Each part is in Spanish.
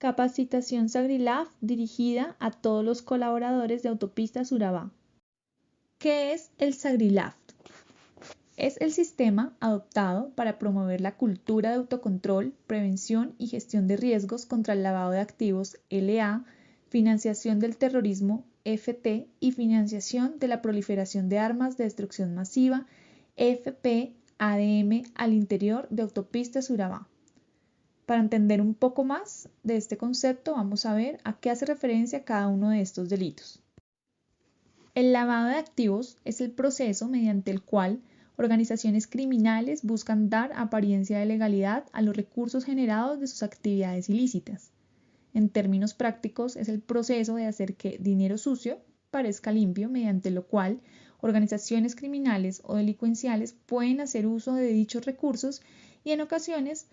Capacitación SagriLab dirigida a todos los colaboradores de Autopistas Urabá. ¿Qué es el SagriLab? Es el sistema adoptado para promover la cultura de autocontrol, prevención y gestión de riesgos contra el lavado de activos (LA), financiación del terrorismo (FT) y financiación de la proliferación de armas de destrucción masiva (FP-ADM) al interior de Autopistas Urabá. Para entender un poco más de este concepto, vamos a ver a qué hace referencia cada uno de estos delitos. El lavado de activos es el proceso mediante el cual organizaciones criminales buscan dar apariencia de legalidad a los recursos generados de sus actividades ilícitas. En términos prácticos, es el proceso de hacer que dinero sucio parezca limpio, mediante lo cual organizaciones criminales o delincuenciales pueden hacer uso de dichos recursos y en ocasiones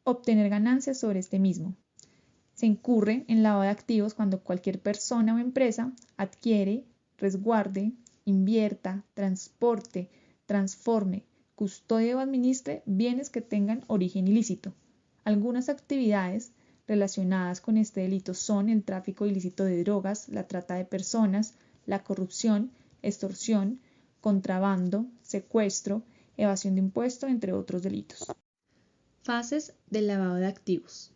obtener ganancias sobre este mismo. Se incurre en lavado de activos cuando cualquier persona o empresa adquiere, resguarde, invierta, transporte, transforme, custodie o administre bienes que tengan origen ilícito. Algunas actividades relacionadas con este delito son el tráfico ilícito de drogas, la trata de personas, la corrupción, extorsión, contrabando, secuestro, evasión de impuestos, entre otros delitos. Fases del lavado de activos.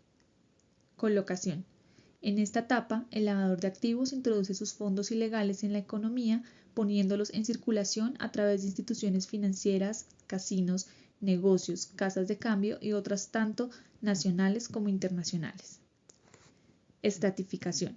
Colocación. En esta etapa, el lavador de activos introduce sus fondos ilegales en la economía, poniéndolos en circulación a través de instituciones financieras, casinos, negocios, casas de cambio y otras tanto nacionales como internacionales. Estratificación.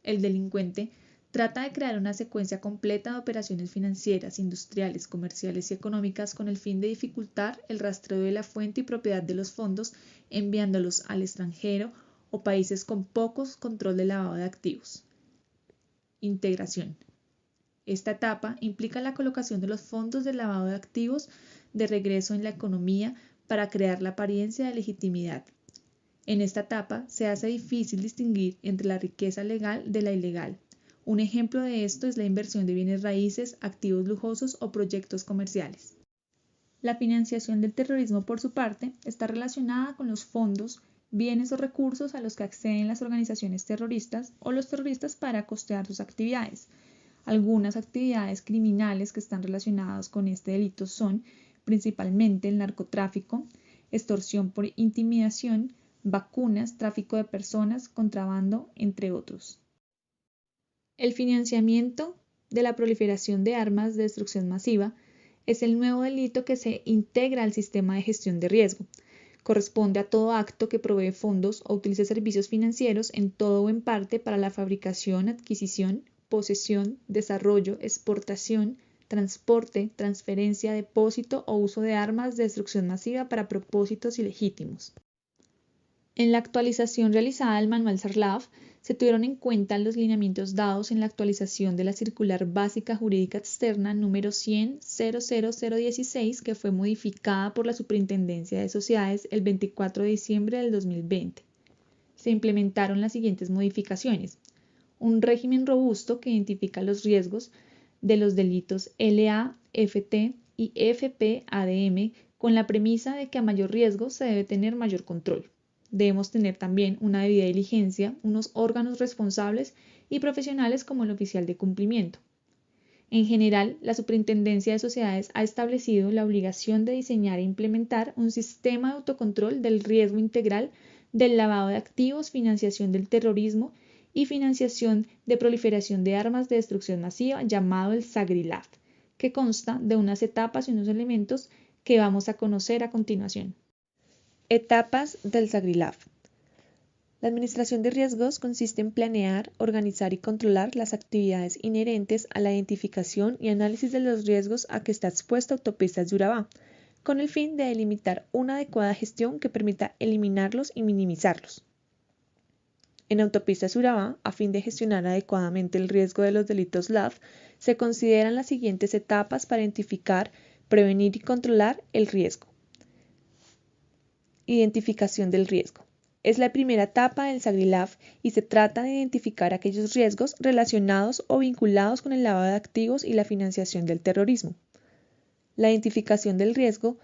El delincuente trata de crear una secuencia completa de operaciones financieras, industriales, comerciales y económicas con el fin de dificultar el rastreo de la fuente y propiedad de los fondos, enviándolos al extranjero o países con poco control de lavado de activos. Integración. Esta etapa implica la colocación de los fondos de lavado de activos de regreso en la economía para crear la apariencia de legitimidad. En esta etapa se hace difícil distinguir entre la riqueza legal de la ilegal. Un ejemplo de esto es la inversión de bienes raíces, activos lujosos o proyectos comerciales. La financiación del terrorismo, por su parte, está relacionada con los fondos, bienes o recursos a los que acceden las organizaciones terroristas o los terroristas para costear sus actividades. Algunas actividades criminales que están relacionadas con este delito son principalmente el narcotráfico, extorsión por intimidación, vacunas, tráfico de personas, contrabando, entre otros. El financiamiento de la proliferación de armas de destrucción masiva es el nuevo delito que se integra al sistema de gestión de riesgo. Corresponde a todo acto que provee fondos o utilice servicios financieros en todo o en parte para la fabricación, adquisición, posesión, desarrollo, exportación, transporte, transferencia, depósito o uso de armas de destrucción masiva para propósitos ilegítimos. En la actualización realizada del Manual SagriLab, se tuvieron en cuenta los lineamientos dados en la actualización de la Circular Básica Jurídica Externa número 100.00016, que fue modificada por la Superintendencia de Sociedades el 24 de diciembre del 2020. Se implementaron las siguientes modificaciones. Un régimen robusto que identifica los riesgos de los delitos LA, FT y FP-ADM con la premisa de que a mayor riesgo se debe tener mayor control. Debemos tener también una debida diligencia, unos órganos responsables y profesionales como el oficial de cumplimiento. En general, la Superintendencia de Sociedades ha establecido la obligación de diseñar e implementar un sistema de autocontrol del riesgo integral del lavado de activos, financiación del terrorismo y financiación de proliferación de armas de destrucción masiva, llamado el SagriLab, que consta de unas etapas y unos elementos que vamos a conocer a continuación. Etapas del SagriLab. La administración de riesgos consiste en planear, organizar y controlar las actividades inherentes a la identificación y análisis de los riesgos a que está expuesta Autopistas de Urabá, con el fin de delimitar una adecuada gestión que permita eliminarlos y minimizarlos. En Autopistas Urabá, a fin de gestionar adecuadamente el riesgo de los delitos LAV, se consideran las siguientes etapas para identificar, prevenir y controlar el riesgo. Identificación del riesgo. Es la primera etapa del SagriLab y se trata de identificar aquellos riesgos relacionados o vinculados con el lavado de activos y la financiación del terrorismo. La identificación del riesgo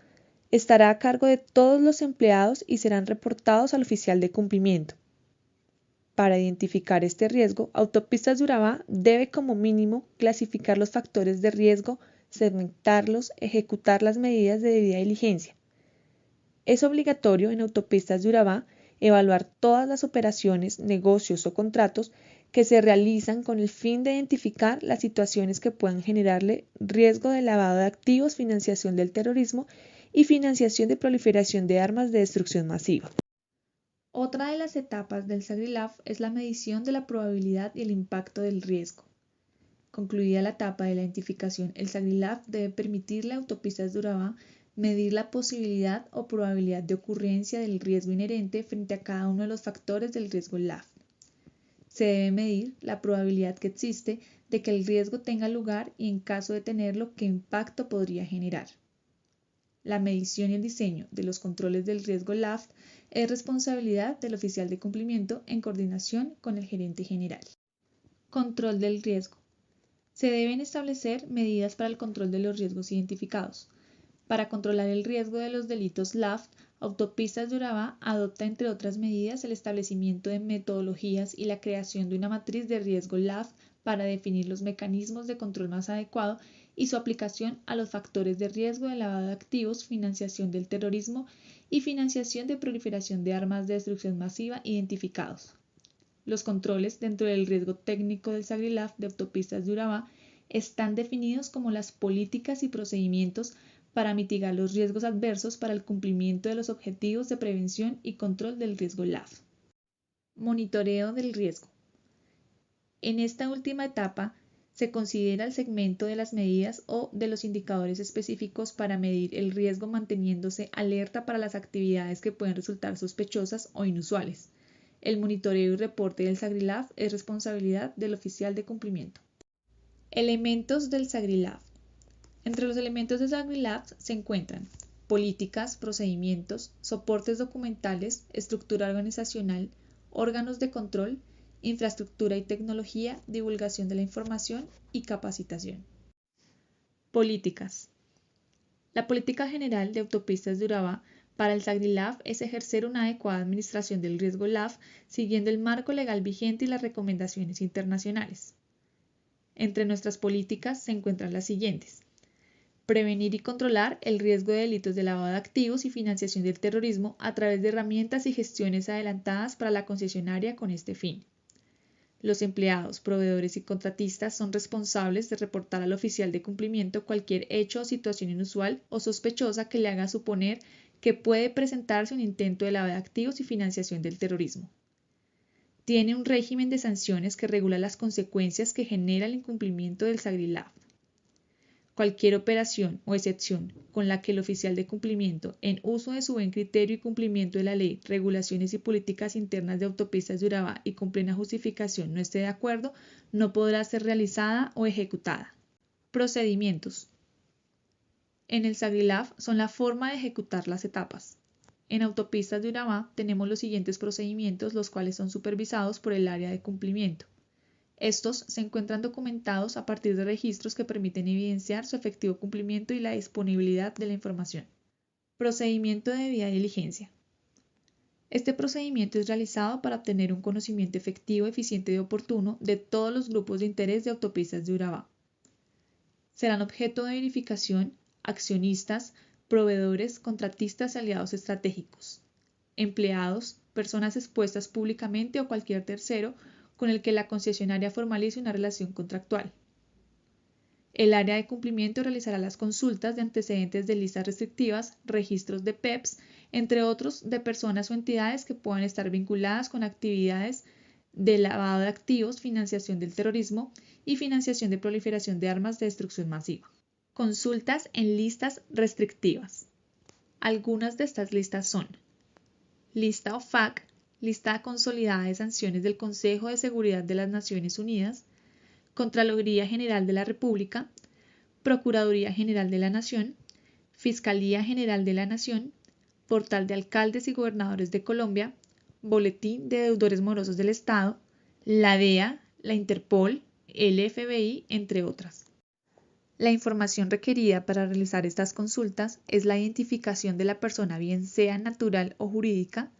estará a cargo de todos los empleados y serán reportados al oficial de cumplimiento. Para identificar este riesgo, Autopistas de Urabá debe como mínimo clasificar los factores de riesgo, segmentarlos, ejecutar las medidas de debida diligencia. Es obligatorio en Autopistas de Urabá evaluar todas las operaciones, negocios o contratos que se realizan con el fin de identificar las situaciones que puedan generarle riesgo de lavado de activos, financiación del terrorismo y financiación de proliferación de armas de destrucción masiva. Otra de las etapas del SAGRILAF es la medición de la probabilidad y el impacto del riesgo. Concluida la etapa de la identificación, el SAGRILAF debe permitirle a Autopistas de Urabá medir la posibilidad o probabilidad de ocurrencia del riesgo inherente frente a cada uno de los factores del riesgo LAF. Se debe medir la probabilidad que existe de que el riesgo tenga lugar y, en caso de tenerlo, qué impacto podría generar. La medición y el diseño de los controles del riesgo LAF es responsabilidad del oficial de cumplimiento en coordinación con el gerente general. Control del riesgo. Se deben establecer medidas para el control de los riesgos identificados. Para controlar el riesgo de los delitos LAF, Autopistas de Urabá adopta, entre otras medidas, el establecimiento de metodologías y la creación de una matriz de riesgo LAF para definir los mecanismos de control más adecuado y su aplicación a los factores de riesgo de lavado de activos, financiación del terrorismo y financiación de proliferación de armas de destrucción masiva identificados. Los controles dentro del riesgo técnico del SAGRILAF de Autopistas de Urabá están definidos como las políticas y procedimientos para mitigar los riesgos adversos para el cumplimiento de los objetivos de prevención y control del riesgo LAF. Monitoreo del riesgo. En esta última etapa se considera el segmento de las medidas o de los indicadores específicos para medir el riesgo, manteniéndose alerta para las actividades que pueden resultar sospechosas o inusuales. El monitoreo y reporte del SAGRILAF es responsabilidad del oficial de cumplimiento. Elementos del SAGRILAF. Entre los elementos de SAGRILAF se encuentran políticas, procedimientos, soportes documentales, estructura organizacional, órganos de control, infraestructura y tecnología, divulgación de la información y capacitación. Políticas. La política general de Autopistas de Urabá para el SAGRILAF es ejercer una adecuada administración del riesgo LAF siguiendo el marco legal vigente y las recomendaciones internacionales. Entre nuestras políticas se encuentran las siguientes: prevenir y controlar el riesgo de delitos de lavado de activos y financiación del terrorismo a través de herramientas y gestiones adelantadas para la concesionaria con este fin. Los empleados, proveedores y contratistas son responsables de reportar al oficial de cumplimiento cualquier hecho o situación inusual o sospechosa que le haga suponer que puede presentarse un intento de lavado de activos y financiación del terrorismo. Tiene un régimen de sanciones que regula las consecuencias que genera el incumplimiento del SAGRILAF. Cualquier operación o excepción con la que el oficial de cumplimiento, en uso de su buen criterio y cumplimiento de la ley, regulaciones y políticas internas de Autopistas de Urabá y con plena justificación no esté de acuerdo, no podrá ser realizada o ejecutada. Procedimientos. En el SAGRILAF son la forma de ejecutar las etapas. En Autopistas de Urabá tenemos los siguientes procedimientos, los cuales son supervisados por el área de cumplimiento. Estos se encuentran documentados a partir de registros que permiten evidenciar su efectivo cumplimiento y la disponibilidad de la información. Procedimiento de debida diligencia. Este procedimiento es realizado para obtener un conocimiento efectivo, eficiente y oportuno de todos los grupos de interés de Autopistas de Urabá. Serán objeto de verificación accionistas, proveedores, contratistas y aliados estratégicos, empleados, personas expuestas públicamente o cualquier tercero con el que la concesionaria formalice una relación contractual. El área de cumplimiento realizará las consultas de antecedentes de listas restrictivas, registros de PEPs, entre otros de personas o entidades que puedan estar vinculadas con actividades de lavado de activos, financiación del terrorismo y financiación de proliferación de armas de destrucción masiva. Consultas en listas restrictivas. Algunas de estas listas son: lista OFAC, lista consolidada de sanciones del Consejo de Seguridad de las Naciones Unidas, Contraloría General de la República, Procuraduría General de la Nación, Fiscalía General de la Nación, Portal de Alcaldes y Gobernadores de Colombia, Boletín de Deudores Morosos del Estado, la DEA, la Interpol, el FBI, entre otras. La información requerida para realizar estas consultas es la identificación de la persona, bien sea natural o jurídica,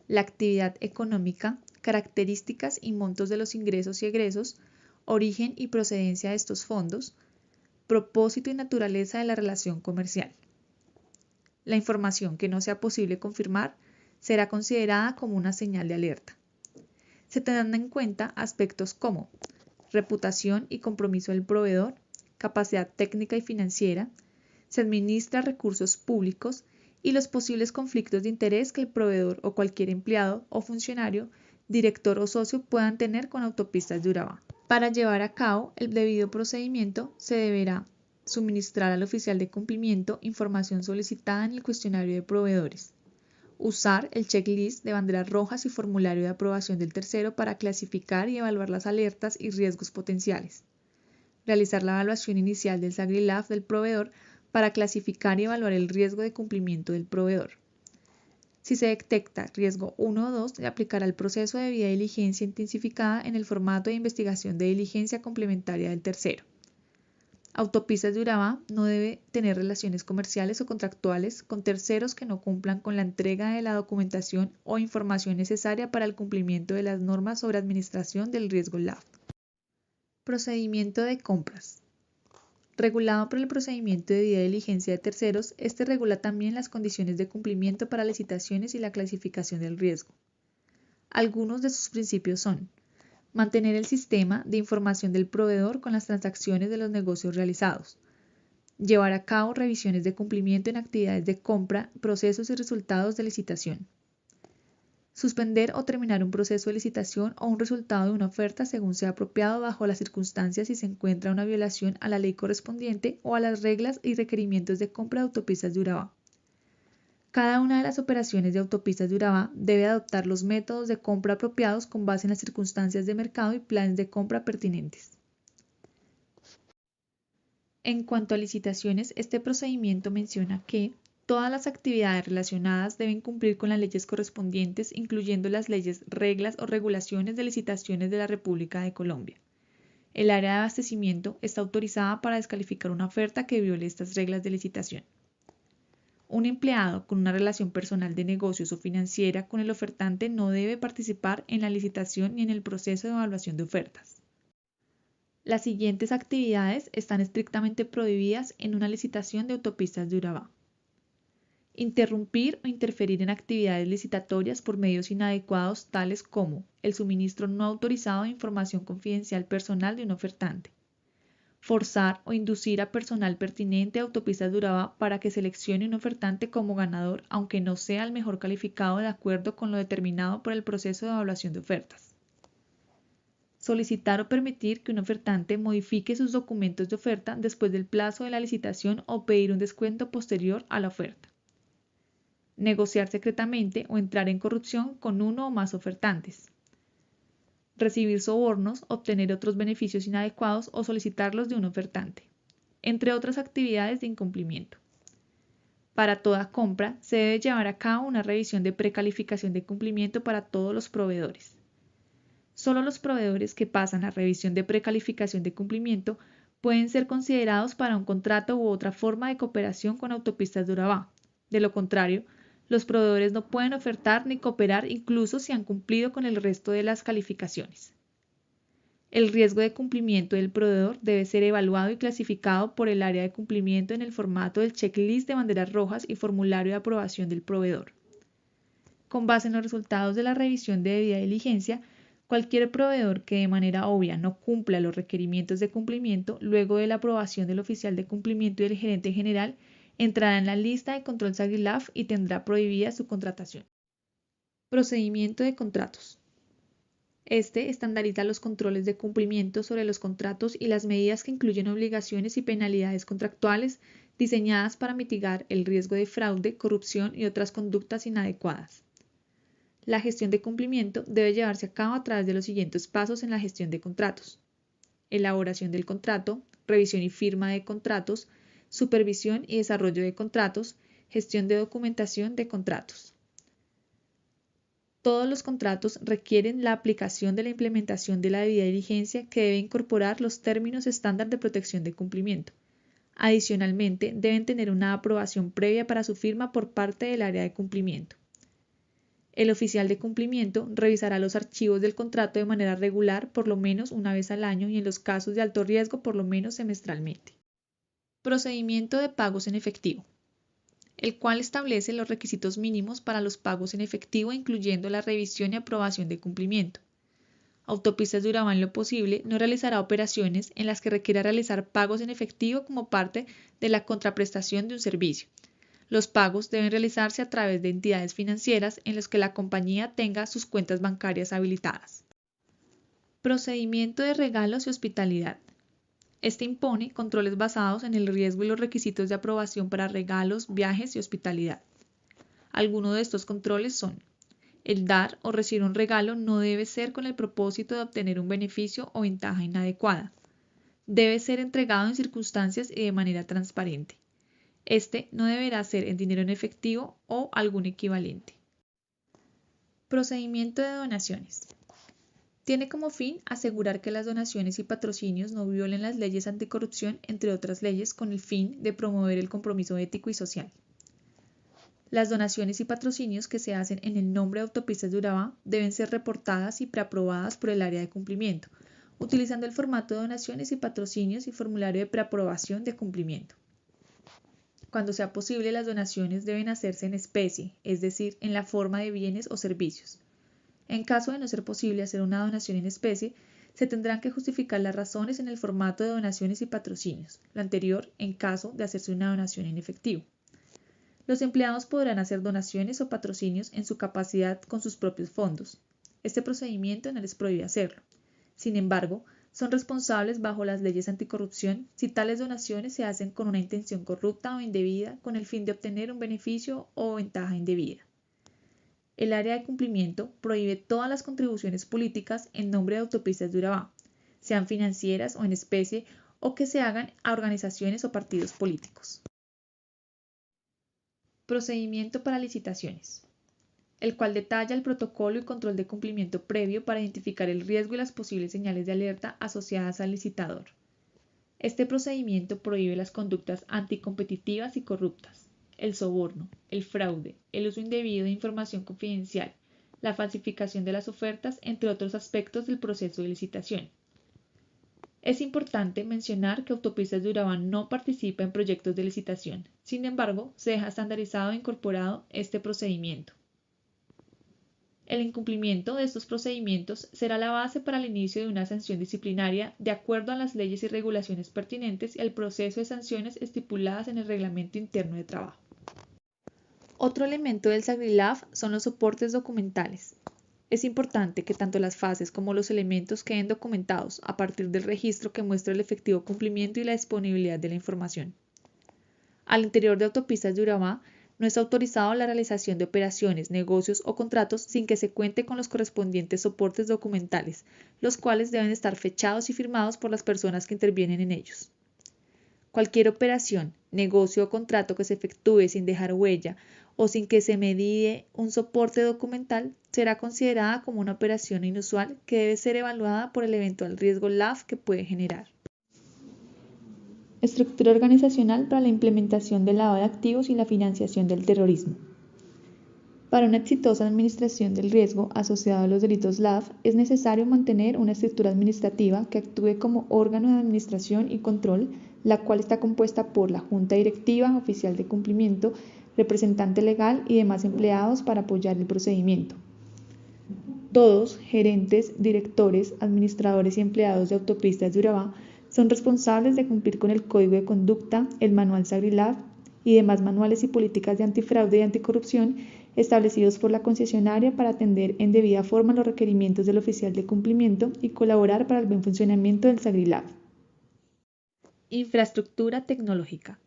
la actividad económica, características y montos de los ingresos y egresos, origen y procedencia de estos fondos, propósito y naturaleza de la relación comercial. La información que no sea posible confirmar será considerada como una señal de alerta. Se tendrán en cuenta aspectos como reputación y compromiso del proveedor, capacidad técnica y financiera, se administra recursos públicos y los posibles conflictos de interés que el proveedor o cualquier empleado o funcionario, director o socio puedan tener con Autopistas de Urabá. Para llevar a cabo el debido procedimiento se deberá suministrar al oficial de cumplimiento información solicitada en el cuestionario de proveedores, usar el checklist de banderas rojas y formulario de aprobación del tercero para clasificar y evaluar las alertas y riesgos potenciales, realizar la evaluación inicial del SAGRILAF del proveedor para clasificar y evaluar el riesgo de cumplimiento del proveedor. Si se detecta riesgo 1 o 2, se aplicará el proceso de debida diligencia intensificada en el formato de investigación de diligencia complementaria del tercero. Autopistas de Urabá no debe tener relaciones comerciales o contractuales con terceros que no cumplan con la entrega de la documentación o información necesaria para el cumplimiento de las normas sobre administración del riesgo LAF. Procedimiento de compras. Regulado por el procedimiento de debida diligencia de terceros, este regula también las condiciones de cumplimiento para licitaciones y la clasificación del riesgo. Algunos de sus principios son: mantener el sistema de información del proveedor con las transacciones de los negocios realizados, llevar a cabo revisiones de cumplimiento en actividades de compra, procesos y resultados de licitación, suspender o terminar un proceso de licitación o un resultado de una oferta según sea apropiado bajo las circunstancias si se encuentra una violación a la ley correspondiente o a las reglas y requerimientos de compra de Autopistas de Urabá. Cada una de las operaciones de Autopistas de Urabá debe adoptar los métodos de compra apropiados con base en las circunstancias de mercado y planes de compra pertinentes. En cuanto a licitaciones, este procedimiento menciona que todas las actividades relacionadas deben cumplir con las leyes correspondientes, incluyendo las leyes, reglas o regulaciones de licitaciones de la República de Colombia. El área de abastecimiento está autorizada para descalificar una oferta que viole estas reglas de licitación. Un empleado con una relación personal de negocios o financiera con el ofertante no debe participar en la licitación ni en el proceso de evaluación de ofertas. Las siguientes actividades están estrictamente prohibidas en una licitación de Autopistas de Urabá: interrumpir o interferir en actividades licitatorias por medios inadecuados tales como el suministro no autorizado de información confidencial personal de un ofertante, forzar o inducir a personal pertinente a Autopistas de Urabá para que seleccione un ofertante como ganador aunque no sea el mejor calificado de acuerdo con lo determinado por el proceso de evaluación de ofertas, solicitar o permitir que un ofertante modifique sus documentos de oferta después del plazo de la licitación o pedir un descuento posterior a la oferta, negociar secretamente o entrar en corrupción con uno o más ofertantes, recibir sobornos, obtener otros beneficios inadecuados o solicitarlos de un ofertante, entre otras actividades de incumplimiento. Para toda compra, se debe llevar a cabo una revisión de precalificación de cumplimiento para todos los proveedores. Solo los proveedores que pasan la revisión de precalificación de cumplimiento pueden ser considerados para un contrato u otra forma de cooperación con Autopistas de Urabá. De lo contrario, los proveedores no pueden ofertar ni cooperar incluso si han cumplido con el resto de las calificaciones. El riesgo de cumplimiento del proveedor debe ser evaluado y clasificado por el área de cumplimiento en el formato del checklist de banderas rojas y formulario de aprobación del proveedor. Con base en los resultados de la revisión de debida diligencia, cualquier proveedor que de manera obvia no cumpla los requerimientos de cumplimiento, luego de la aprobación del oficial de cumplimiento y del gerente general, entrará en la lista de control SAGRILAF y tendrá prohibida su contratación. Procedimiento de contratos. Este estandariza los controles de cumplimiento sobre los contratos y las medidas que incluyen obligaciones y penalidades contractuales diseñadas para mitigar el riesgo de fraude, corrupción y otras conductas inadecuadas. La gestión de cumplimiento debe llevarse a cabo a través de los siguientes pasos en la gestión de contratos: elaboración del contrato, revisión y firma de contratos, supervisión y desarrollo de contratos, gestión de documentación de contratos. Todos los contratos requieren la aplicación de la implementación de la debida diligencia que debe incorporar los términos estándar de protección de cumplimiento. Adicionalmente, deben tener una aprobación previa para su firma por parte del área de cumplimiento. El oficial de cumplimiento revisará los archivos del contrato de manera regular por lo menos una vez al año y en los casos de alto riesgo por lo menos semestralmente. Procedimiento de pagos en efectivo, el cual establece los requisitos mínimos para los pagos en efectivo, incluyendo la revisión y aprobación de cumplimiento. Autopistas de Urabá, en lo posible, no realizará operaciones en las que requiera realizar pagos en efectivo como parte de la contraprestación de un servicio. Los pagos deben realizarse a través de entidades financieras en las que la compañía tenga sus cuentas bancarias habilitadas. Procedimiento de regalos y hospitalidad. Este impone controles basados en el riesgo y los requisitos de aprobación para regalos, viajes y hospitalidad. Algunos de estos controles son: el dar o recibir un regalo no debe ser con el propósito de obtener un beneficio o ventaja inadecuada. Debe ser entregado en circunstancias y de manera transparente. Este no deberá ser en dinero en efectivo o algún equivalente. Procedimiento de donaciones. Tiene como fin asegurar que las donaciones y patrocinios no violen las leyes anticorrupción, entre otras leyes, con el fin de promover el compromiso ético y social. Las donaciones y patrocinios que se hacen en el nombre de Autopistas de Urabá deben ser reportadas y preaprobadas por el área de cumplimiento, utilizando el formato de donaciones y patrocinios y formulario de preaprobación de cumplimiento. Cuando sea posible, las donaciones deben hacerse en especie, es decir, en la forma de bienes o servicios. En caso de no ser posible hacer una donación en especie, se tendrán que justificar las razones en el formato de donaciones y patrocinios, lo anterior en caso de hacerse una donación en efectivo. Los empleados podrán hacer donaciones o patrocinios en su capacidad con sus propios fondos. Este procedimiento no les prohíbe hacerlo. Sin embargo, son responsables bajo las leyes anticorrupción si tales donaciones se hacen con una intención corrupta o indebida con el fin de obtener un beneficio o ventaja indebida. El área de cumplimiento prohíbe todas las contribuciones políticas en nombre de Autopistas de Urabá, sean financieras o en especie, o que se hagan a organizaciones o partidos políticos. Procedimiento para licitaciones, el cual detalla el protocolo y control de cumplimiento previo para identificar el riesgo y las posibles señales de alerta asociadas al licitador. Este procedimiento prohíbe las conductas anticompetitivas y corruptas, el soborno, el fraude, el uso indebido de información confidencial, la falsificación de las ofertas, entre otros aspectos del proceso de licitación. Es importante mencionar que Autopistas de Urabá no participa en proyectos de licitación. Sin embargo, se deja estandarizado e incorporado este procedimiento. El incumplimiento de estos procedimientos será la base para el inicio de una sanción disciplinaria de acuerdo a las leyes y regulaciones pertinentes y al proceso de sanciones estipuladas en el Reglamento Interno de Trabajo. Otro elemento del SAGRILAF son los soportes documentales. Es importante que tanto las fases como los elementos queden documentados a partir del registro que muestra el efectivo cumplimiento y la disponibilidad de la información. Al interior de Autopistas de Urabá, no es autorizado la realización de operaciones, negocios o contratos sin que se cuente con los correspondientes soportes documentales, los cuales deben estar fechados y firmados por las personas que intervienen en ellos. Cualquier operación, negocio o contrato que se efectúe sin dejar huella o sin que se medie un soporte documental será considerada como una operación inusual que debe ser evaluada por el eventual riesgo LAF que puede generar. Estructura organizacional para la implementación del lavado de activos y la financiación del terrorismo. Para una exitosa administración del riesgo asociado a los delitos LAF, es necesario mantener una estructura administrativa que actúe como órgano de administración y control, la cual está compuesta por la junta directiva, oficial de cumplimiento, representante legal y demás empleados para apoyar el procedimiento. Todos, gerentes, directores, administradores y empleados de Autopistas de Urabá, son responsables de cumplir con el Código de Conducta, el Manual SAGRILAF y demás manuales y políticas de antifraude y anticorrupción establecidos por la concesionaria para atender en debida forma los requerimientos del oficial de cumplimiento y colaborar para el buen funcionamiento del SAGRILAF. Infraestructura tecnológica.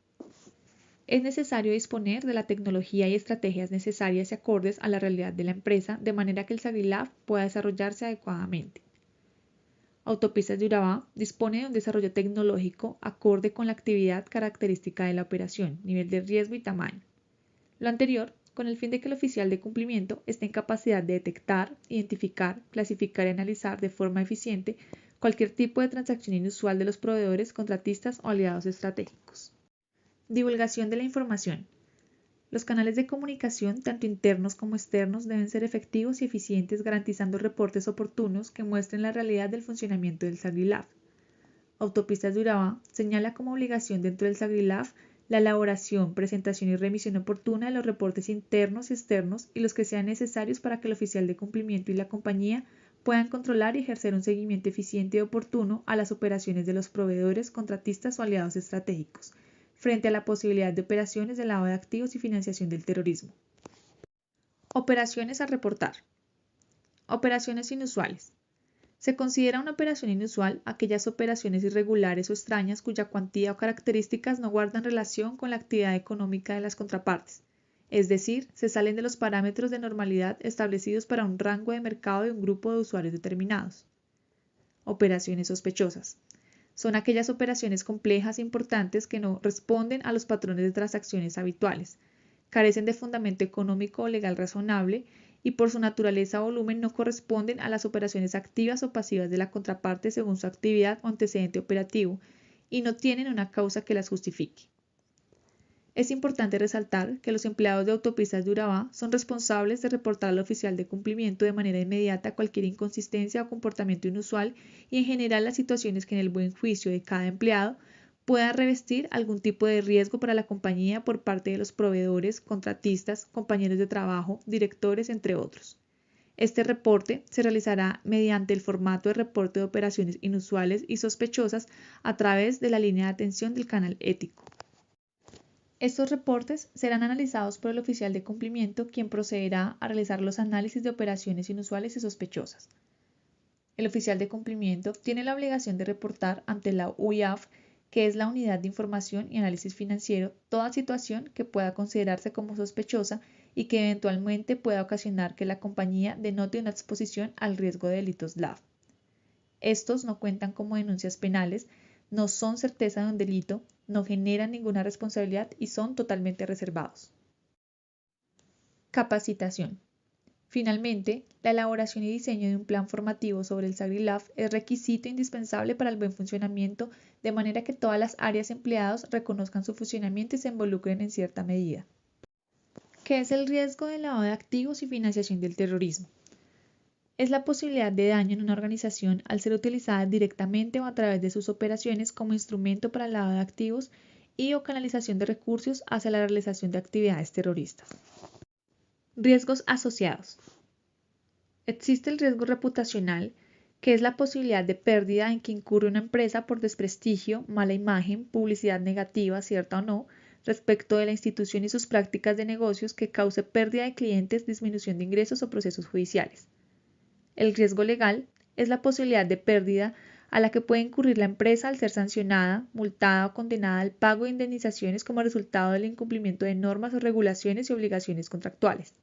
Es necesario disponer de la tecnología y estrategias necesarias y acordes a la realidad de la empresa, de manera que el SAGRILAF pueda desarrollarse adecuadamente. Autopistas de Urabá dispone de un desarrollo tecnológico acorde con la actividad característica de la operación, nivel de riesgo y tamaño. Lo anterior, con el fin de que el oficial de cumplimiento esté en capacidad de detectar, identificar, clasificar y analizar de forma eficiente cualquier tipo de transacción inusual de los proveedores, contratistas o aliados estratégicos. Divulgación de la información. Los canales de comunicación, tanto internos como externos, deben ser efectivos y eficientes, garantizando reportes oportunos que muestren la realidad del funcionamiento del SAGRILAF. Autopistas de Urabá señala como obligación dentro del SAGRILAF la elaboración, presentación y remisión oportuna de los reportes internos y externos y los que sean necesarios para que el oficial de cumplimiento y la compañía puedan controlar y ejercer un seguimiento eficiente y oportuno a las operaciones de los proveedores, contratistas o aliados estratégicos, frente a la posibilidad de operaciones de lavado de activos y financiación del terrorismo. Operaciones a reportar. Operaciones inusuales. Se considera una operación inusual aquellas operaciones irregulares o extrañas cuya cuantía o características no guardan relación con la actividad económica de las contrapartes, es decir, se salen de los parámetros de normalidad establecidos para un rango de mercado de un grupo de usuarios determinados. Operaciones sospechosas. Son aquellas operaciones complejas e importantes que no responden a los patrones de transacciones habituales, carecen de fundamento económico o legal razonable y por su naturaleza o volumen no corresponden a las operaciones activas o pasivas de la contraparte según su actividad o antecedente operativo y no tienen una causa que las justifique. Es importante resaltar que los empleados de Autopistas de Urabá son responsables de reportar al oficial de cumplimiento de manera inmediata cualquier inconsistencia o comportamiento inusual y en general las situaciones que en el buen juicio de cada empleado pueda revestir algún tipo de riesgo para la compañía por parte de los proveedores, contratistas, compañeros de trabajo, directores, entre otros. Este reporte se realizará mediante el formato de reporte de operaciones inusuales y sospechosas a través de la línea de atención del canal ético. Estos reportes serán analizados por el oficial de cumplimiento, quien procederá a realizar los análisis de operaciones inusuales y sospechosas. El oficial de cumplimiento tiene la obligación de reportar ante la UIAF, que es la Unidad de Información y Análisis Financiero, toda situación que pueda considerarse como sospechosa y que eventualmente pueda ocasionar que la compañía denote una exposición al riesgo de delitos LAF. Estos no cuentan como denuncias penales, no son certeza de un delito, no generan ninguna responsabilidad y son totalmente reservados. Capacitación. Finalmente, la elaboración y diseño de un plan formativo sobre el SAGRILAF es requisito indispensable para el buen funcionamiento, de manera que todas las áreas empleadas reconozcan su funcionamiento y se involucren en cierta medida. ¿Qué es el riesgo de lavado de activos y financiación del terrorismo? Es la posibilidad de daño en una organización al ser utilizada directamente o a través de sus operaciones como instrumento para el lavado de activos y o canalización de recursos hacia la realización de actividades terroristas. Riesgos asociados. Existe el riesgo reputacional, que es la posibilidad de pérdida en que incurre una empresa por desprestigio, mala imagen, publicidad negativa, cierta o no, respecto de la institución y sus prácticas de negocios que cause pérdida de clientes, disminución de ingresos o procesos judiciales. El riesgo legal es la posibilidad de pérdida a la que puede incurrir la empresa al ser sancionada, multada o condenada al pago de indemnizaciones como resultado del incumplimiento de normas o regulaciones y obligaciones contractuales.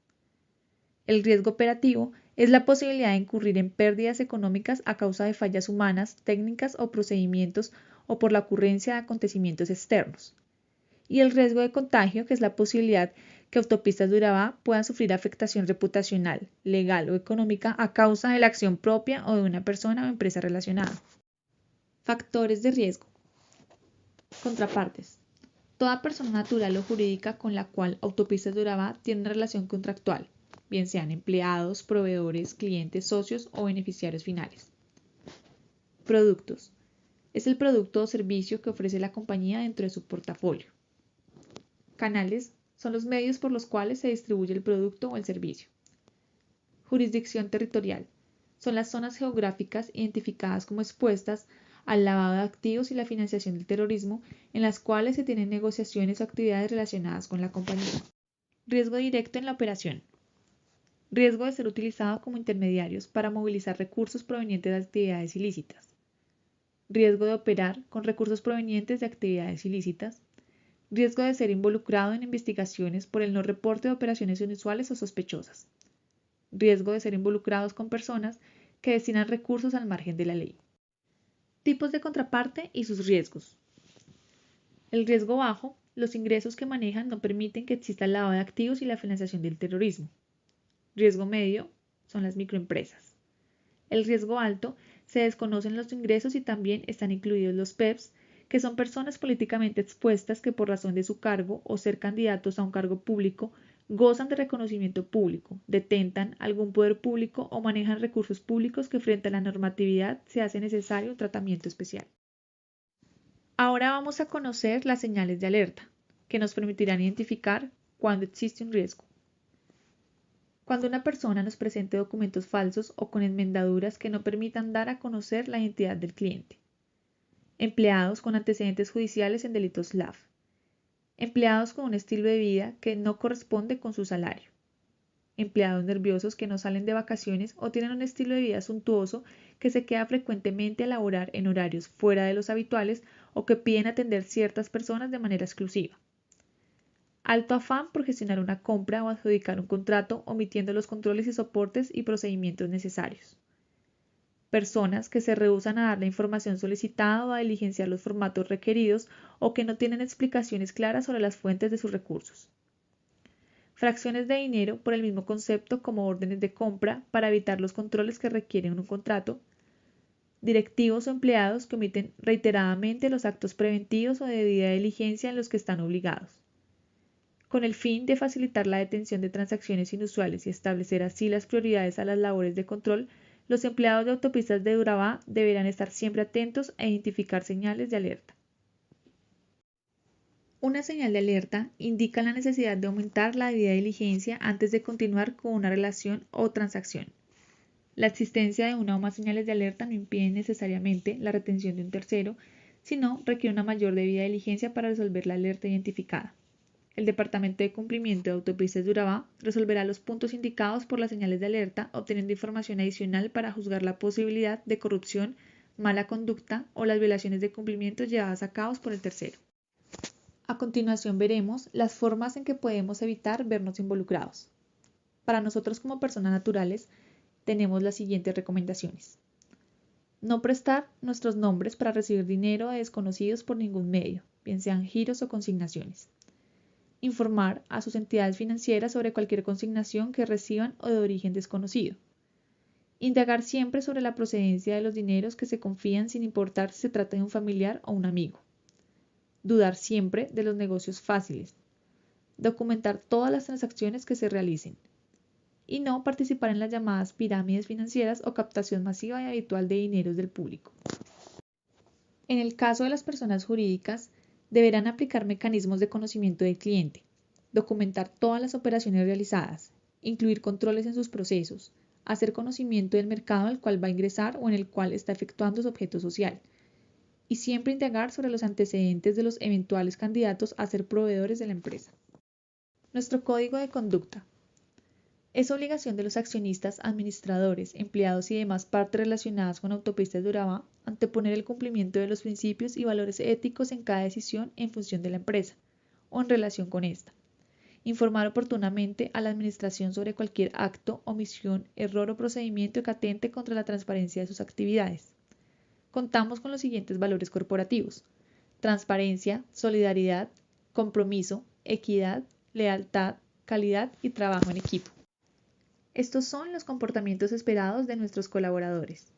El riesgo operativo es la posibilidad de incurrir en pérdidas económicas a causa de fallas humanas, técnicas o procedimientos o por la ocurrencia de acontecimientos externos. Y el riesgo de contagio, que es la posibilidad que Autopistas de Urabá puedan sufrir afectación reputacional, legal o económica a causa de la acción propia o de una persona o empresa relacionada. Factores de riesgo. Contrapartes. Toda persona natural o jurídica con la cual Autopistas de Urabá tiene una relación contractual, bien sean empleados, proveedores, clientes, socios o beneficiarios finales. Productos. Es el producto o servicio que ofrece la compañía dentro de su portafolio. Canales son los medios por los cuales se distribuye el producto o el servicio. Jurisdicción territorial. Son las zonas geográficas identificadas como expuestas al lavado de activos y la financiación del terrorismo en las cuales se tienen negociaciones o actividades relacionadas con la compañía. Riesgo directo en la operación. Riesgo de ser utilizado como intermediarios para movilizar recursos provenientes de actividades ilícitas. Riesgo de operar con recursos provenientes de actividades ilícitas. Riesgo de ser involucrado en investigaciones por el no reporte de operaciones inusuales o sospechosas. Riesgo de ser involucrados con personas que destinan recursos al margen de la ley. Tipos de contraparte y sus riesgos. El riesgo bajo, los ingresos que manejan no permiten que exista el lavado de activos y la financiación del terrorismo. Riesgo medio, son las microempresas. El riesgo alto, se desconocen los ingresos y también están incluidos los PEPs, que son personas políticamente expuestas que por razón de su cargo o ser candidatos a un cargo público gozan de reconocimiento público, detentan algún poder público o manejan recursos públicos que frente a la normatividad se hace necesario un tratamiento especial. Ahora vamos a conocer las señales de alerta, que nos permitirán identificar cuando existe un riesgo. Cuando una persona nos presente documentos falsos o con enmendaduras que no permitan dar a conocer la identidad del cliente. Empleados con antecedentes judiciales en delitos LAF. Empleados con un estilo de vida que no corresponde con su salario. Empleados nerviosos que no salen de vacaciones o tienen un estilo de vida suntuoso que se queda frecuentemente a laborar en horarios fuera de los habituales o que piden atender ciertas personas de manera exclusiva. Alto afán por gestionar una compra o adjudicar un contrato omitiendo los controles y soportes y procedimientos necesarios. Personas que se rehúsan a dar la información solicitada o a diligenciar los formatos requeridos o que no tienen explicaciones claras sobre las fuentes de sus recursos. Fracciones de dinero por el mismo concepto como órdenes de compra para evitar los controles que requieren un contrato. Directivos o empleados que omiten reiteradamente los actos preventivos o de debida diligencia en los que están obligados. Con el fin de facilitar la detención de transacciones inusuales y establecer así las prioridades a las labores de control, los empleados de autopistas de Urabá deberán estar siempre atentos a identificar señales de alerta. Una señal de alerta indica la necesidad de aumentar la debida diligencia antes de continuar con una relación o transacción. La existencia de una o más señales de alerta no impide necesariamente la retención de un tercero, sino requiere una mayor debida diligencia para resolver la alerta identificada. El Departamento de Cumplimiento de Autopistas de Urabá resolverá los puntos indicados por las señales de alerta, obteniendo información adicional para juzgar la posibilidad de corrupción, mala conducta o las violaciones de cumplimiento llevadas a cabo por el tercero. A continuación veremos las formas en que podemos evitar vernos involucrados. Para nosotros como personas naturales tenemos las siguientes recomendaciones. No prestar nuestros nombres para recibir dinero de desconocidos por ningún medio, bien sean giros o consignaciones. Informar a sus entidades financieras sobre cualquier consignación que reciban o de origen desconocido. Indagar siempre sobre la procedencia de los dineros que se confían sin importar si se trata de un familiar o un amigo. Dudar siempre de los negocios fáciles. Documentar todas las transacciones que se realicen. Y no participar en las llamadas pirámides financieras o captación masiva y habitual de dineros del público. En el caso de las personas jurídicas, deberán aplicar mecanismos de conocimiento del cliente, documentar todas las operaciones realizadas, incluir controles en sus procesos, hacer conocimiento del mercado al cual va a ingresar o en el cual está efectuando su objeto social, y siempre indagar sobre los antecedentes de los eventuales candidatos a ser proveedores de la empresa. Nuestro código de conducta. Es obligación de los accionistas, administradores, empleados y demás partes relacionadas con Autopistas de Urabá anteponer el cumplimiento de los principios y valores éticos en cada decisión en función de la empresa o en relación con esta. Informar oportunamente a la administración sobre cualquier acto, omisión, error o procedimiento que atente contra la transparencia de sus actividades. Contamos con los siguientes valores corporativos: transparencia, solidaridad, compromiso, equidad, lealtad, calidad y trabajo en equipo. Estos son los comportamientos esperados de nuestros colaboradores.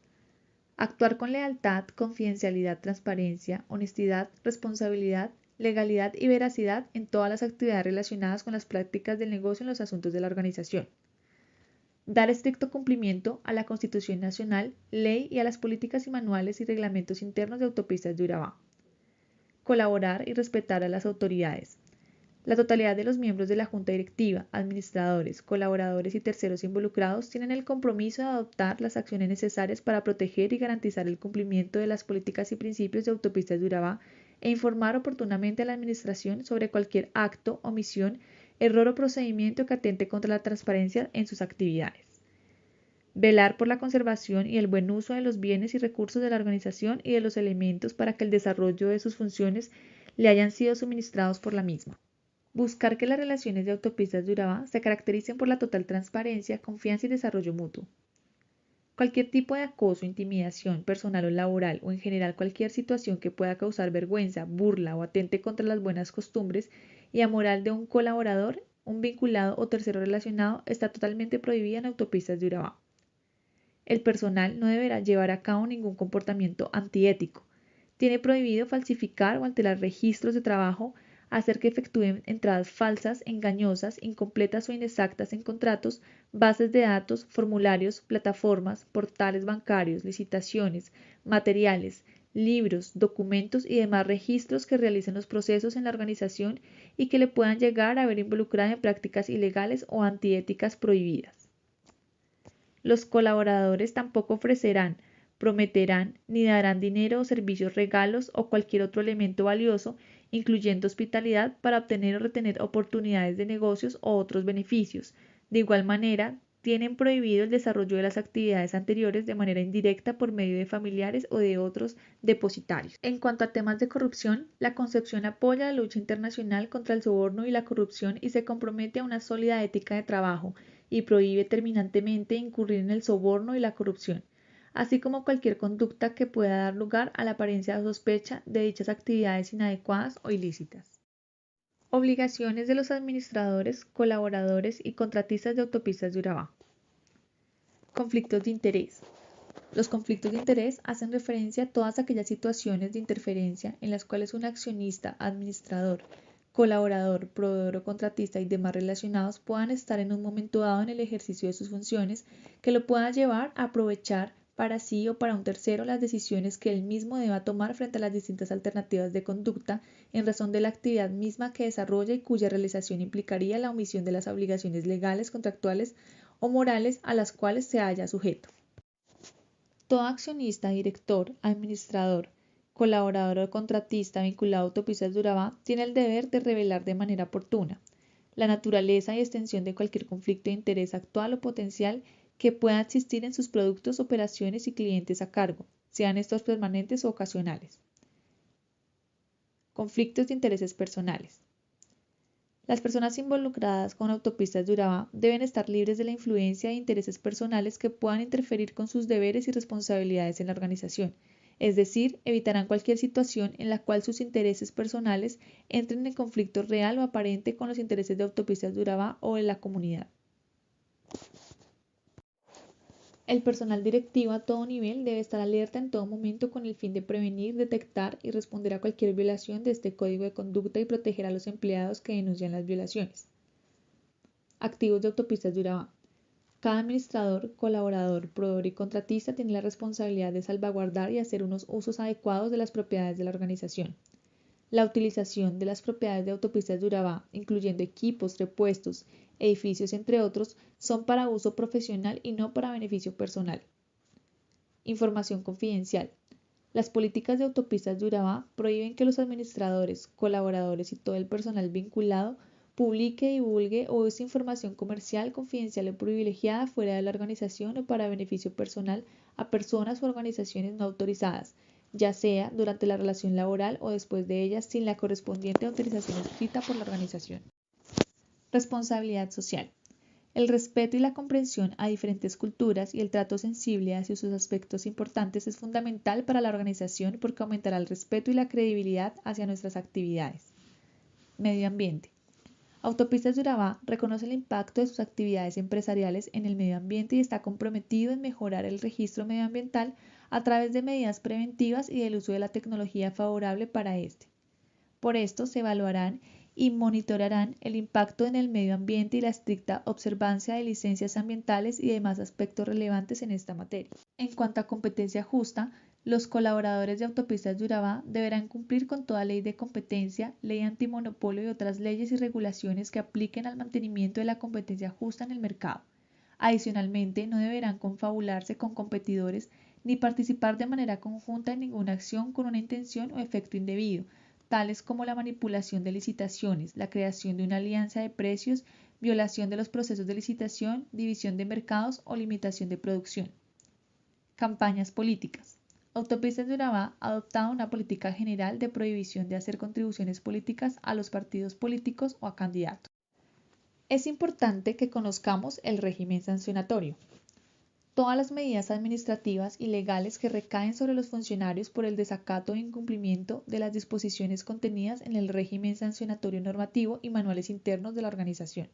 Actuar con lealtad, confidencialidad, transparencia, honestidad, responsabilidad, legalidad y veracidad en todas las actividades relacionadas con las prácticas del negocio en los asuntos de la organización. Dar estricto cumplimiento a la Constitución Nacional, ley y a las políticas y manuales y reglamentos internos de Autopistas de Urabá. Colaborar y respetar a las autoridades. La totalidad de los miembros de la Junta Directiva, administradores, colaboradores y terceros involucrados tienen el compromiso de adoptar las acciones necesarias para proteger y garantizar el cumplimiento de las políticas y principios de Autopistas de Urabá e informar oportunamente a la Administración sobre cualquier acto, omisión, error o procedimiento que atente contra la transparencia en sus actividades. Velar por la conservación y el buen uso de los bienes y recursos de la organización y de los elementos para que el desarrollo de sus funciones le hayan sido suministrados por la misma. Buscar que las relaciones de Autopistas de Urabá se caractericen por la total transparencia, confianza y desarrollo mutuo. Cualquier tipo de acoso, intimidación personal o laboral o en general cualquier situación que pueda causar vergüenza, burla o atente contra las buenas costumbres y la moral de un colaborador, un vinculado o tercero relacionado está totalmente prohibida en Autopistas de Urabá. El personal no deberá llevar a cabo ningún comportamiento antiético, Tiene prohibido falsificar o alterar registros de trabajo, hacer que efectúen entradas falsas, engañosas, incompletas o inexactas en contratos, bases de datos, formularios, plataformas, portales bancarios, licitaciones, materiales, libros, documentos y demás registros que realicen los procesos en la organización y que le puedan llegar a ver involucrada en prácticas ilegales o antiéticas prohibidas. Los colaboradores tampoco ofrecerán, prometerán ni darán dinero o servicios, regalos o cualquier otro elemento valioso, incluyendo hospitalidad, para obtener o retener oportunidades de negocios o otros beneficios. De igual manera, tienen prohibido el desarrollo de las actividades anteriores de manera indirecta por medio de familiares o de otros depositarios. En cuanto a temas de corrupción, la Concepción apoya la lucha internacional contra el soborno y la corrupción y se compromete a una sólida ética de trabajo y prohíbe terminantemente incurrir en el soborno y la corrupción, así como cualquier conducta que pueda dar lugar a la apariencia de sospecha de dichas actividades inadecuadas o ilícitas. Obligaciones de los administradores, colaboradores y contratistas de autopistas de Urabá. Conflictos de interés. Los conflictos de interés hacen referencia a todas aquellas situaciones de interferencia en las cuales un accionista, administrador, colaborador, proveedor o contratista y demás relacionados puedan estar en un momento dado en el ejercicio de sus funciones que lo pueda llevar a aprovechar para sí o para un tercero las decisiones que él mismo deba tomar frente a las distintas alternativas de conducta en razón de la actividad misma que desarrolla y cuya realización implicaría la omisión de las obligaciones legales, contractuales o morales a las cuales se haya sujeto. Todo accionista, director, administrador, colaborador o contratista vinculado a Autopistas de Urabá tiene el deber de revelar de manera oportuna la naturaleza y extensión de cualquier conflicto de interés actual o potencial que pueda existir en sus productos, operaciones y clientes a cargo, sean estos permanentes o ocasionales. Conflictos de intereses personales. Las personas involucradas con Autopistas de Urabá deben estar libres de la influencia e intereses personales que puedan interferir con sus deberes y responsabilidades en la organización, es decir, evitarán cualquier situación en la cual sus intereses personales entren en conflicto real o aparente con los intereses de Autopistas de Urabá o de la comunidad. El personal directivo a todo nivel debe estar alerta en todo momento con el fin de prevenir, detectar y responder a cualquier violación de este código de conducta y proteger a los empleados que denuncian las violaciones. Activos de Autopistas de Urabá. Cada administrador, colaborador, proveedor y contratista tiene la responsabilidad de salvaguardar y hacer unos usos adecuados de las propiedades de la organización. La utilización de las propiedades de Autopistas de Urabá, incluyendo equipos, repuestos, edificios, entre otros, son para uso profesional y no para beneficio personal. Información confidencial. Las políticas de Autopistas de Urabá prohíben que los administradores, colaboradores y todo el personal vinculado publique, divulgue o use información comercial, confidencial o privilegiada fuera de la organización o para beneficio personal a personas o organizaciones no autorizadas, ya sea durante la relación laboral o después de ella, sin la correspondiente autorización escrita por la organización. Responsabilidad social. El respeto y la comprensión a diferentes culturas y el trato sensible hacia sus aspectos importantes es fundamental para la organización porque aumentará el respeto y la credibilidad hacia nuestras actividades. Medio ambiente. Autopistas de Urabá reconoce el impacto de sus actividades empresariales en el medio ambiente y está comprometido en mejorar el registro medioambiental a través de medidas preventivas y del uso de la tecnología favorable para este. Por esto se evaluarán y monitorarán el impacto en el medio ambiente y la estricta observancia de licencias ambientales y demás aspectos relevantes en esta materia. En cuanto a competencia justa, los colaboradores de Autopistas de Urabá deberán cumplir con toda ley de competencia, ley antimonopolio y otras leyes y regulaciones que apliquen al mantenimiento de la competencia justa en el mercado. Adicionalmente, no deberán confabularse con competidores ni participar de manera conjunta en ninguna acción con una intención o efecto indebido, tales como la manipulación de licitaciones, la creación de una alianza de precios, violación de los procesos de licitación, división de mercados o limitación de producción. Campañas políticas. Autopistas de Urabá ha adoptado una política general de prohibición de hacer contribuciones políticas a los partidos políticos o a candidatos. Es importante que conozcamos el régimen sancionatorio. Todas las medidas administrativas y legales que recaen sobre los funcionarios por el desacato o incumplimiento de las disposiciones contenidas en el régimen sancionatorio normativo y manuales internos de la organización.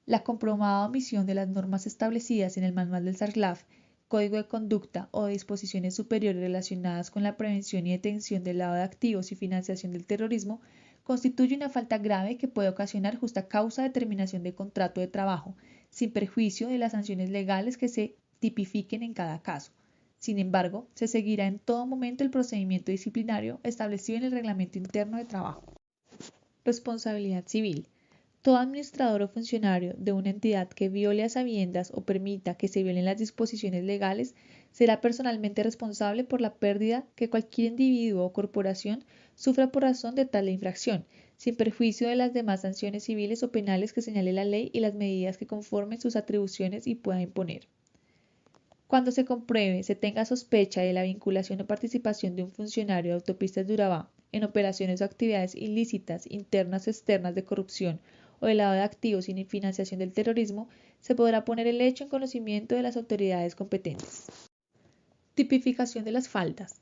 La comprobada omisión de las normas establecidas en el manual del SARLAF código de conducta o de disposiciones superiores relacionadas con la prevención y detención del lavado de activos y financiación del terrorismo, constituye una falta grave que puede ocasionar justa causa de terminación de contrato de trabajo, sin perjuicio de las sanciones legales que se tipifiquen en cada caso. Sin embargo, se seguirá en todo momento el procedimiento disciplinario establecido en el Reglamento Interno de Trabajo. Responsabilidad civil. Todo administrador o funcionario de una entidad que viole a sabiendas o permita que se violen las disposiciones legales será personalmente responsable por la pérdida que cualquier individuo o corporación sufra por razón de tal infracción, sin perjuicio de las demás sanciones civiles o penales que señale la ley y las medidas que conformen sus atribuciones y pueda imponer. Cuando se compruebe, se tenga sospecha de la vinculación o participación de un funcionario de Autopistas de Urabá en operaciones o actividades ilícitas, internas o externas de corrupción o de lavado de activos y financiación del terrorismo, se podrá poner el hecho en conocimiento de las autoridades competentes. Tipificación de las faltas.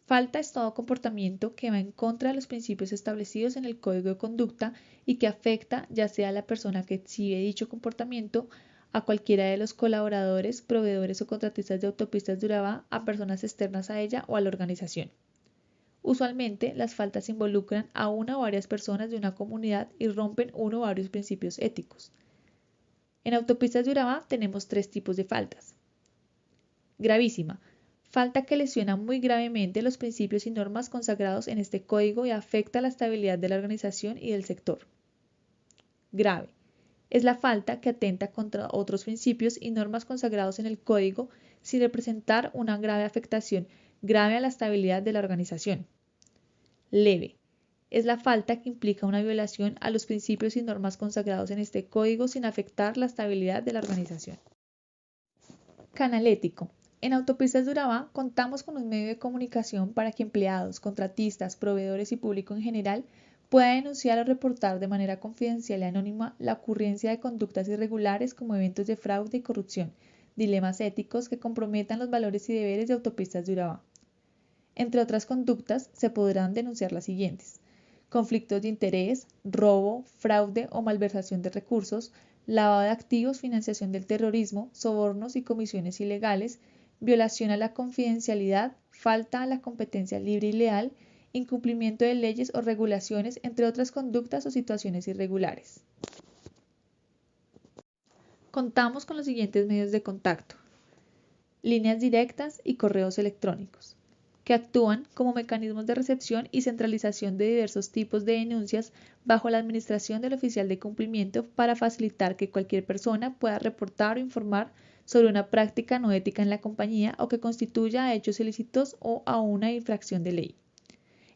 Falta es todo comportamiento que va en contra de los principios establecidos en el Código de Conducta y que afecta ya sea a la persona que exhibe dicho comportamiento, a cualquiera de los colaboradores, proveedores o contratistas de Autopistas de Urabá, a personas externas a ella o a la organización. Usualmente, las faltas involucran a una o varias personas de una comunidad y rompen uno o varios principios éticos. En Autopistas de Urabá tenemos 3 tipos de faltas. Gravísima. Falta que lesiona muy gravemente los principios y normas consagrados en este código y afecta la estabilidad de la organización y del sector. Grave. Es la falta que atenta contra otros principios y normas consagrados en el código sin representar una grave afectación grave a la estabilidad de la organización. Leve. Es la falta que implica una violación a los principios y normas consagrados en este código sin afectar la estabilidad de la organización. Canal ético. En Autopistas de Urabá contamos con un medio de comunicación para que empleados, contratistas, proveedores y público en general pueda denunciar o reportar de manera confidencial y anónima la ocurrencia de conductas irregulares como eventos de fraude y corrupción, dilemas éticos que comprometan los valores y deberes de Autopistas de Urabá. Entre otras conductas, se podrán denunciar las siguientes: conflictos de interés, robo, fraude o malversación de recursos, lavado de activos, financiación del terrorismo, sobornos y comisiones ilegales, violación a la confidencialidad, falta a la competencia libre y leal, incumplimiento de leyes o regulaciones, entre otras conductas o situaciones irregulares. Contamos con los siguientes medios de contacto: líneas directas y correos electrónicos, que actúan como mecanismos de recepción y centralización de diversos tipos de denuncias bajo la administración del oficial de cumplimiento para facilitar que cualquier persona pueda reportar o informar sobre una práctica no ética en la compañía o que constituya hechos ilícitos o a una infracción de ley.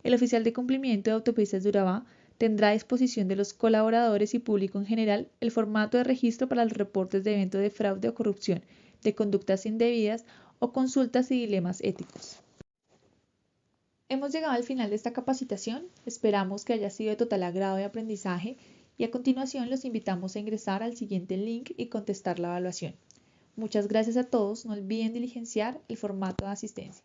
El oficial de cumplimiento de Autopistas de Urabá tendrá a disposición de los colaboradores y público en general el formato de registro para los reportes de eventos de fraude o corrupción, de conductas indebidas o consultas y dilemas éticos. Hemos llegado al final de esta capacitación, esperamos que haya sido de total agrado y aprendizaje y a continuación los invitamos a ingresar al siguiente link y contestar la evaluación. Muchas gracias a todos, no olviden diligenciar el formato de asistencia.